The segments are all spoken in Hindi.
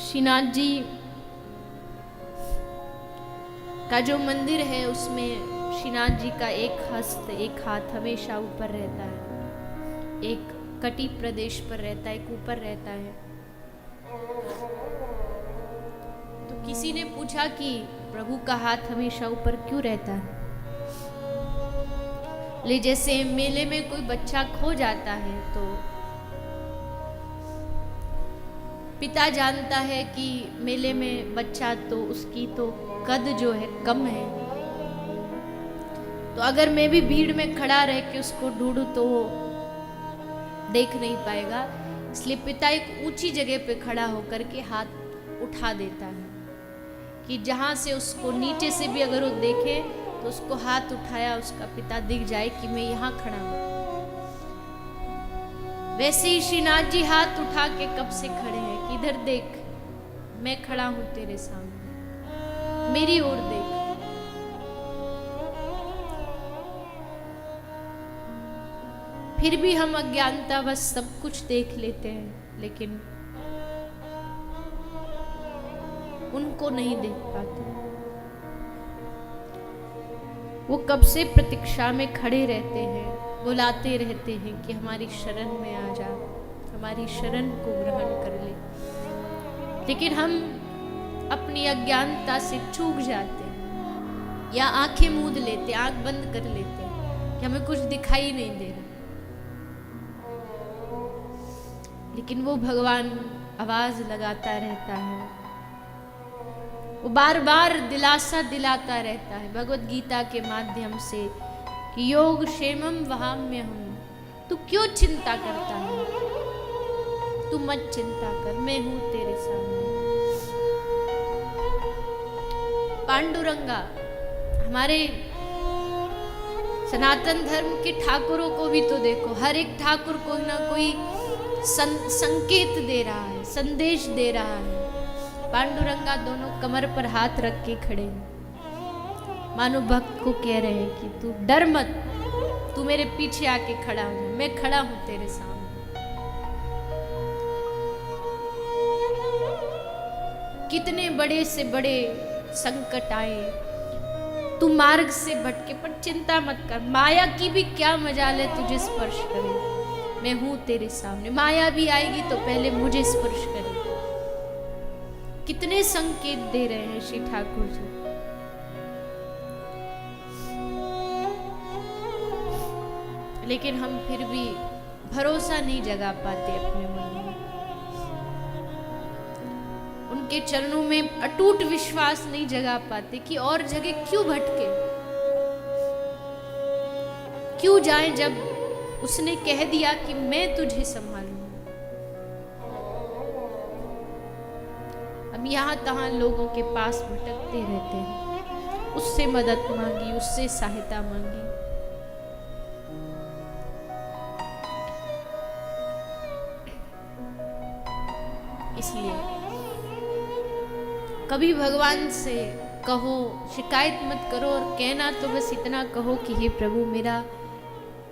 श्रीनाथ जी का जो मंदिर है उसमें श्रीनाथ जी का एक हस्त, एक हाथ हमेशा ऊपर रहता है, एक कटी प्रदेश पर रहता है, एक ऊपर रहता है। तो किसी ने पूछा कि प्रभु का हाथ हमेशा ऊपर क्यों रहता है? ले जैसे मेले में कोई बच्चा खो जाता है तो पिता जानता है कि मेले में बच्चा तो उसकी तो कद जो है कम है, तो अगर मैं भी भीड़ में खड़ा रह के उसको ढूंढूं तो वो देख नहीं पाएगा, इसलिए पिता एक ऊंची जगह पे खड़ा होकर के हाथ उठा देता है कि जहां से उसको नीचे से भी अगर वो देखे तो उसको हाथ उठाया उसका पिता दिख जाए कि मैं यहाँ खड़ा हूं। वैसे ही श्रीनाथ जी हाथ उठा के कब से खड़े हैं कि इधर देख, मैं खड़ा हूं तेरे सामने, मेरी ओर देख। फिर भी हम अज्ञानता बस सब कुछ देख लेते हैं, लेकिन उनको नहीं देख पाते। वो कब से प्रतीक्षा में खड़े रहते हैं, बुलाते रहते हैं कि हमारी शरण में आ जा, हमारी शरण को ग्रहण कर ले। लेकिन हम अपनी अज्ञानता से चूक जाते हैं या आंखें मूंद लेते, आंख बंद कर लेते हैं कि हमें कुछ दिखाई नहीं दे रहा। लेकिन वो भगवान आवाज लगाता रहता है, वो बार बार दिलासा दिलाता रहता है भगवत गीता के माध्यम से कि योग क्षेमम वहाम्यहम्, तू क्यों चिंता करता है, तू मत चिंता कर, मैं हूं तेरे सामने। पांडुरंगा, हमारे सनातन धर्म के ठाकुरों को भी तो देखो, हर एक ठाकुर कोई ना कोई संकेत दे रहा है, संदेश दे रहा है। पांडुरंगा दोनों कमर पर हाथ रख के खड़े हैं, मानो भक्त को कह रहे हैं कि तू डर मत, तू मेरे पीछे आके खड़ा हो, मैं खड़ा हूं तेरे सामने। कितने बड़े से बड़े संकट आए, तू मार्ग से भटके पर चिंता मत कर, माया की भी क्या मजाल है तुझे स्पर्श करे, मैं हूं तेरे सामने। माया भी आएगी तो पहले मुझे स्पर्श करे। कितने संकेत दे रहे हैं श्री ठाकुर जी। लेकिन हम फिर भी भरोसा नहीं जगा पाते अपने मन में, उनके चरणों में अटूट विश्वास नहीं जगा पाते कि और जगह क्यों भटके, क्यों जाए जब उसने कह दिया कि मैं तुझे संभालूंगा। हम यहां तहां लोगों के पास भटकते रहते हैं, उससे मदद मांगी, उससे सहायता मांगी। इसलिए कभी भगवान से कहो, शिकायत मत करो, और कहना तो बस इतना कहो कि हे प्रभु, मेरा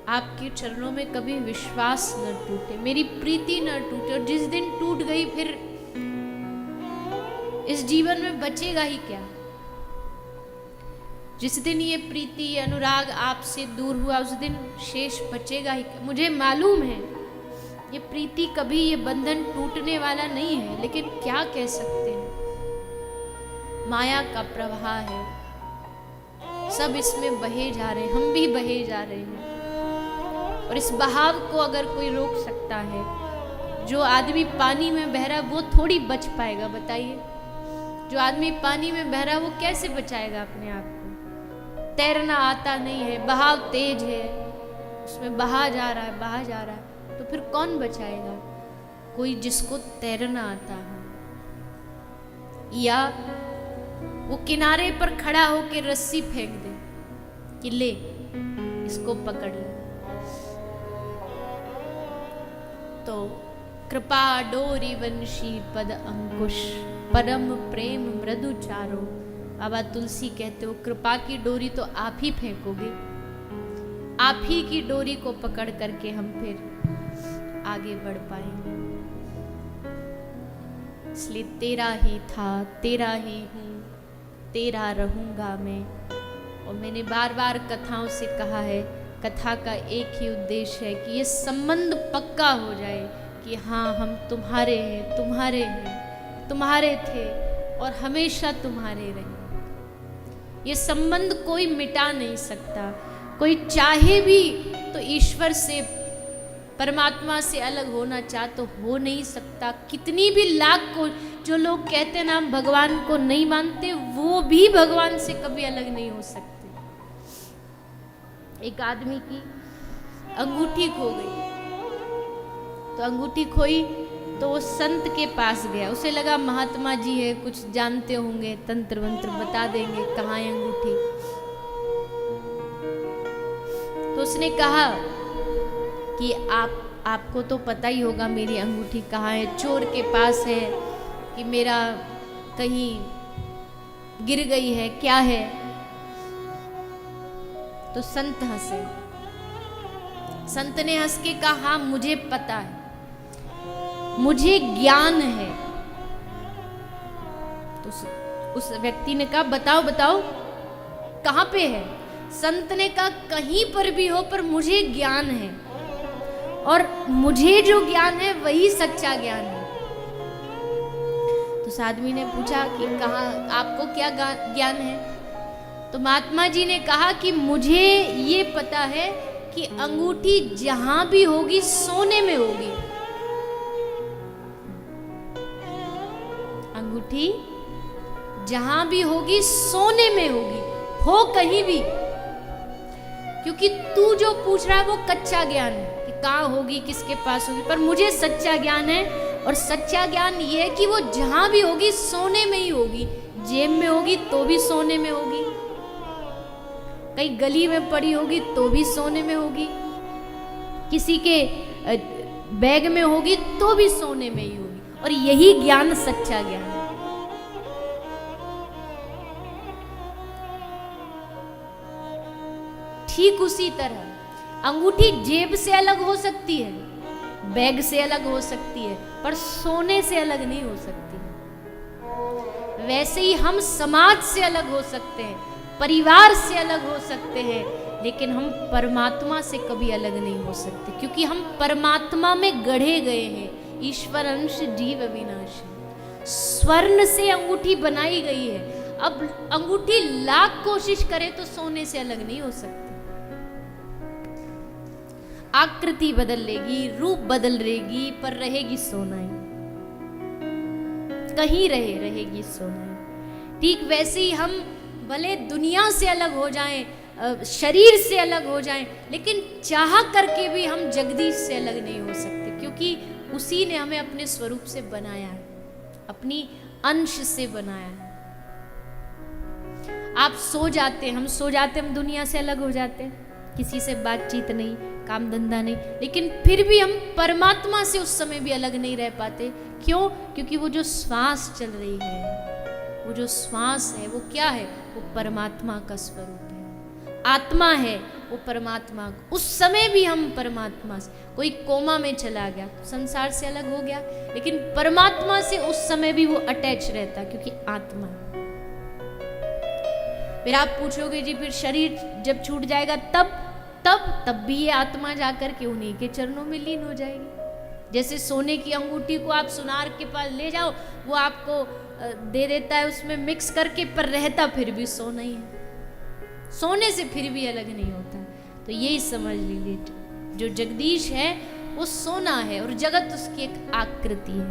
आपके चरणों में कभी विश्वास न टूटे, मेरी प्रीति न टूटे। और जिस दिन टूट गई फिर इस जीवन में बचेगा ही क्या। जिस दिन ये प्रीति, ये अनुराग आपसे दूर हुआ, उस दिन शेष बचेगा ही क्या। मुझे मालूम है ये प्रीति कभी, ये बंधन टूटने वाला नहीं है, लेकिन क्या कह सकते हैं, माया का प्रवाह है, सब इसमें बहे जा रहे हैं, हम भी बहे जा रहे हैं। और इस बहाव को अगर कोई रोक सकता है, जो आदमी पानी में बह रहा है वो थोड़ी बच पाएगा, बताइए। जो आदमी पानी में बह रहा है वो कैसे बचाएगा अपने आप को। तैरना आता नहीं है, बहाव तेज है, उसमें बहा जा रहा है, बहा जा रहा है, तो फिर कौन बचाएगा? कोई जिसको तैरना आता है, या वो किनारे पर खड़ा होकर रस्सी फेंक दे कि ले इसको पकड़ ले। तो कृपा डोरी वंशी पद अंकुश, परम प्रेम मृदु चारो। बाबा तुलसी कहते हो कृपा की डोरी तो आप ही फेंकोगे, आप ही की डोरी को पकड़ करके हम फिर आगे बढ़ पाएंगे। इसलिए तेरा ही था, तेरा ही हूँ, तेरा रहूँगा मैं। और मैंने बार बार कथाओं से कहा है, कथा का एक ही उद्देश्य है कि ये संबंध पक्का हो जाए कि हाँ हम तुम्हारे हैं, तुम्हारे हैं, तुम्हारे थे और हमेशा तुम्हारे रहे। ये संबंध कोई मिटा नहीं सकता। कोई चाहे भी तो ईश्वर से, परमात्मा से अलग होना चाह तो हो नहीं सकता। कितनी भी लाख को जो लोग कहते हैं ना हम भगवान को नहीं मानते, वो भी भगवान से कभी अलग नहीं हो सकते। एक आदमी की अंगूठी खो गई, तो अंगूठी खोई तो वो संत के पास गया। उसे लगा महात्मा जी है, कुछ जानते होंगे, तंत्र मंत्र बता देंगे कहाँ है अंगूठी। तो उसने कहा कि आपको तो पता ही होगा मेरी अंगूठी कहाँ है, चोर के पास है कि मेरा कहीं गिर गई है, क्या है। तो संत हंसे। संत ने हंस के कहा हाँ मुझे पता है, मुझे ज्ञान है। तो उस व्यक्ति ने कहा बताओ बताओ कहाँ पे है। संत ने कहा कहीं पर भी हो पर मुझे ज्ञान है, और मुझे जो ज्ञान है वही सच्चा ज्ञान है। तो उस आदमी ने पूछा कि कहाँ, आपको क्या ज्ञान है। तो महात्मा जी ने कहा कि मुझे ये पता है कि अंगूठी जहां भी होगी सोने में होगी। अंगूठी जहां भी होगी सोने में होगी, हो कहीं भी। क्योंकि तू जो पूछ रहा है वो कच्चा ज्ञान है कि कहाँ होगी, किसके पास होगी, पर मुझे सच्चा ज्ञान है। और सच्चा ज्ञान ये है कि वो जहां भी होगी सोने में ही होगी। जेब में होगी तो भी सोने में होगी, कहीं गली में पड़ी होगी तो भी सोने में होगी, किसी के बैग में होगी तो भी सोने में ही होगी। और यही ज्ञान सच्चा ज्ञान है। ठीक उसी तरह अंगूठी जेब से अलग हो सकती है, बैग से अलग हो सकती है, पर सोने से अलग नहीं हो सकती। वैसे ही हम समाज से अलग हो सकते हैं, परिवार से अलग हो सकते हैं, लेकिन हम परमात्मा से कभी अलग नहीं हो सकते, क्योंकि हम परमात्मा में गढ़े गए हैं। ईश्वर अंश जीव अविनाशी, स्वर्ण से अंगूठी बनाई गई है। अब अंगूठी लाख कोशिश करे तो सोने से अलग नहीं हो सकती। आकृति बदल लेगी, रूप बदल रहेगी, पर रहेगी सोना ही। कहीं रहेगी सोना ही। ठीक वैसे ही हम भले दुनिया से अलग हो जाएं, शरीर से अलग हो जाएं, लेकिन चाह करके भी हम जगदीश से अलग नहीं हो सकते, क्योंकि उसी ने हमें अपने स्वरूप से बनाया है, अपनी अंश से बनाया है। आप सो जाते, हम सो जाते, हम दुनिया से अलग हो जाते हैं, किसी से बातचीत नहीं, काम धंधा नहीं, लेकिन फिर भी हम परमात्मा से उस समय भी अलग नहीं रह पाते। क्यों? क्योंकि वो जो श्वास चल रही है, वो जो श्वास है वो क्या है? वो परमात्मा का स्वरूप है, आत्मा है वो परमात्मा। उस समय भी हम परमात्मा से, कोई कोमा में चला गया तो संसार से अलग हो गया, लेकिन परमात्मा से उस समय भी वो अटैच रहता, क्योंकि आत्मा है। फिर आप पूछोगे जी फिर शरीर जब छूट जाएगा तब भी ये आत्मा जाकर के उन्हीं के चरणों में लीन हो जाएगी। जैसे सोने की अंगूठी को आप सुनार के पास ले जाओ, वो आपको दे देता है उसमें मिक्स करके, पर रहता फिर भी सोना ही है, सोने से फिर भी अलग नहीं होता। तो यही समझ लीजिए, जो जगदीश है वो सोना है और जगत उसकी एक आकृति है।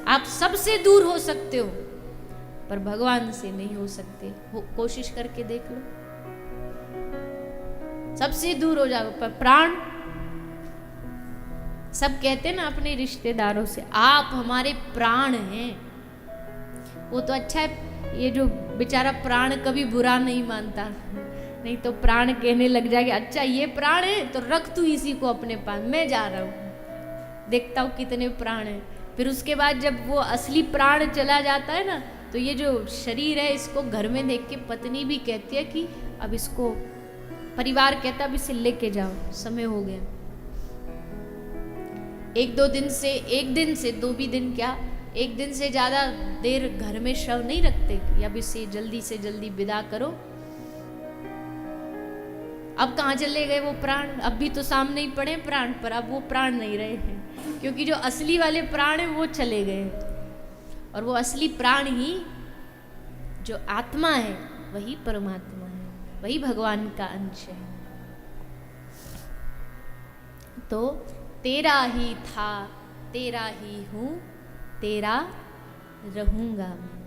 आप सबसे दूर हो सकते हो पर भगवान से नहीं हो सकते। वो कोशिश करके देख लो, सबसे दूर हो जाओ पर प्राण, सब कहते हैं ना अपने रिश्तेदारों से, आप हमारे प्राण हैं। वो तो अच्छा है, ये जो बेचारा प्राण कभी बुरा नहीं मानता, नहीं तो प्राण कहने लग जाएगा अच्छा ये प्राण है तो रख तू इसी को अपने पास, मैं जा रहा हूँ, देखता हूँ कितने प्राण हैं। फिर उसके बाद जब वो असली प्राण चला जाता है ना, तो ये जो शरीर है इसको घर में देख के पत्नी भी कहती है कि अब इसको, परिवार कहता अब इसे लेके जाओ, समय हो गया। एक दिन से दो भी दिन क्या, एक दिन से ज़्यादा देर घर में शव नहीं रखते कि अब इसे जल्दी से जल्दी विदा करो। अब कहाँ चले गए वो प्राण? अब भी तो सामने ही पड़े प्राण, पर अब वो प्राण नहीं रहे हैं, क्योंकि जो असली वाले प्राण हैं वो चले गए। और वो असली प्राण ही जो आत्मा है वही परमात्मा है, वही भगवान का अंश है। तो तेरा ही था, तेरा ही हूँ, तेरा रहूंगा मैं।